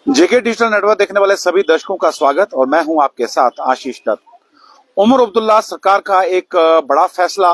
जेके digital network देखने वाले सभी दर्शकों का स्वागत और मैं हूं आपके साथ आशीष दत्त। उमर अब्दुल्ला सरकार का एक बड़ा फैसला।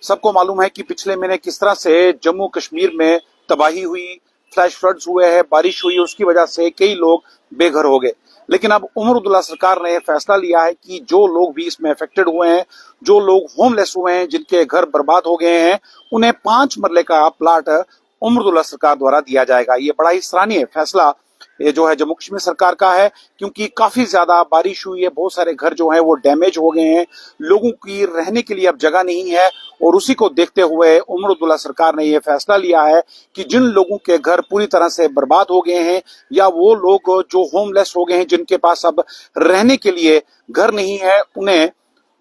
सबको मालूम है कि पिछले महीने किस तरह से जम्मू कश्मीर में तबाही हुई, फ्लैश फ्लड्स हुए हैं, बारिश हुई, उसकी वजह से कई लोग बेघर हो गए। लेकिन अब उमर अब्दुल्ला सरकार ने फैसला लिया है कि जो लोग भी इसमें अफेक्टेड हुए हैं, जो लोग होमलेस हुए हैं, जिनके घर बर्बाद हो गए हैं, उन्हें 5 मरले का प्लाट उमर अब्दुल्ला सरकार द्वारा दिया जाएगा। ये बड़ा ही सराहनीय फैसला ये जो है जम्मू कश्मीर सरकार का है, क्योंकि काफी ज्यादा बारिश हुई है, बहुत सारे घर जो हैं वो डैमेज हो गए हैं, लोगों की रहने के लिए अब जगह नहीं है। और उसी को देखते हुए उमर अब्दुल्ला सरकार ने यह फैसला लिया है कि जिन लोगों के घर पूरी तरह से बर्बाद हो गए हैं या वो लोग जो होमलेस हो गए हैं, जिनके पास अब रहने के लिए घर नहीं है, उन्हें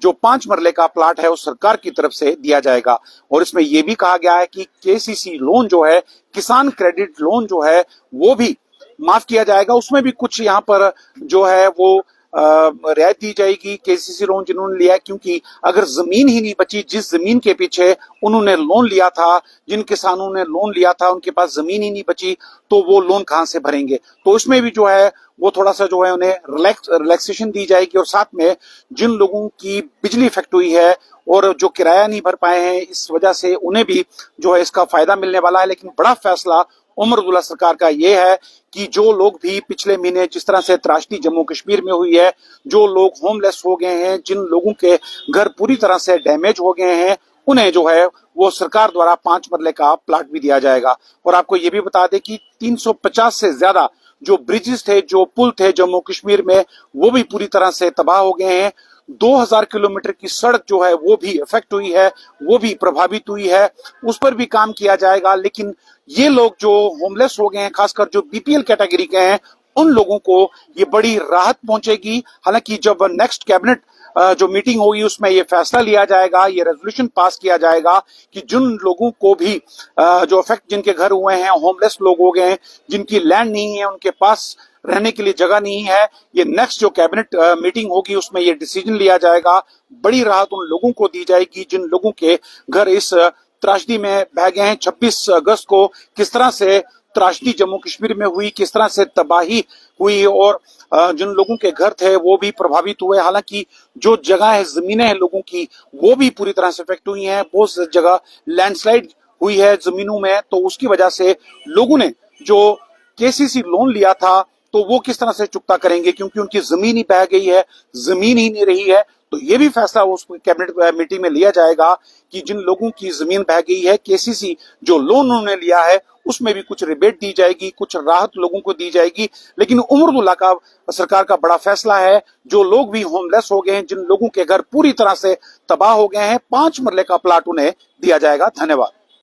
जो 5 मरले का प्लाट है उस सरकार की तरफ से दिया जाएगा। और इसमें यह भी कहा गया है कि केसीसी लोन जो है, किसान क्रेडिट लोन जो है, वो भी माफ किया जाएगा। उसमें भी कुछ यहाँ पर जो है वो रियायत दी जाएगी केसीसी लोन जिन्होंने लिया है, क्योंकि अगर जमीन ही नहीं बची, जिस जमीन के पीछे उन्होंने लोन लिया था, जिन किसानों ने लोन लिया था, उनके पास जमीन ही नहीं बची, तो वो लोन कहां से भरेंगे। तो उसमें भी जो है वो थोड़ा सा जो है उन्हें रिलैक्सेशन दी जाएगी। और साथ में जिन लोगों की बिजली इफेक्ट हुई है और जो किराया नहीं भर पाए हैं, इस वजह से उन्हें भी जो है इसका फायदा मिलने वाला है। लेकिन बड़ा फैसला उमर अब्दुल्ला सरकार का यह है कि जो लोग भी पिछले महीने जिस तरह से त्रासदी जम्मू कश्मीर में हुई है, जो लोग होमलेस हो गए हैं, जिन लोगों के घर पूरी तरह से डैमेज हो गए हैं, उन्हें जो है वो सरकार द्वारा 5 मरले का प्लाट भी दिया जाएगा। और आपको ये भी बता दें कि 350 से ज्यादा जो ब्रिजेस थे, जो पुल थे जम्मू कश्मीर में, वो भी पूरी तरह से तबाह हो गए हैं। 2000 किलोमीटर की सड़क जो है वो भी इफेक्ट हुई है, वो भी प्रभावित हुई है, उस पर भी काम किया जाएगा। लेकिन ये लोग जो होमलेस हो गए हैं, खासकर जो बीपीएल कैटेगरी के हैं, उन लोगों को ये बड़ी राहत पहुंचेगी। हालांकि जब नेक्स्ट कैबिनेट जो मीटिंग होगी उसमें ये फैसला लिया जाएगा, ये रेजोल्यूशन पास किया जाएगा कि जिन लोगों को भी जो इफेक्ट, जिनके घर हुए हैं, होमलेस लोग हो गए हैं, जिनकी लैंड नहीं है, उनके पास रहने के लिए जगह नहीं है, ये नेक्स्ट जो कैबिनेट मीटिंग होगी उसमें ये डिसीजन लिया जाएगा। बड़ी राहत उन लोगों को दी जाएगी जिन लोगों के घर इस त्रासदी में बह गए हैं। 26 अगस्त को किस तरह से त्रासदी जम्मू कश्मीर में हुई, किस तरह से तबाही हुई और जिन लोगों के घर थे वो भी प्रभावित हुए। हालांकि जो जगह है, जमीनें हैं लोगों की, वो भी पूरी तरह से इफेक्ट हुई हैं। बहुत जगह लैंडस्लाइड हुई है जमीनों में, तो उसकी वजह से लोगों ने जो केसीसी लोन लिया था तो वो किस तरह से चुकता करेंगे, क्योंकि उनकी जमीन ही बह गई है, जमीन ही नहीं रही है। तो ये भी फैसला उस कैबिनेट मीटिंग में लिया जाएगा कि जिन लोगों की जमीन बह गई है, केसीसी जो लोन उन्होंने लिया है उसमें भी कुछ रिबेट दी जाएगी, कुछ राहत लोगों को दी जाएगी। लेकिन उमर अब्दुल्ला का सरकार का बड़ा फैसला है, जो लोग भी होमलेस हो गए हैं, जिन लोगों के घर पूरी तरह से तबाह हो गए हैं, 5 मरले का प्लाट उन्हें दिया जाएगा। धन्यवाद।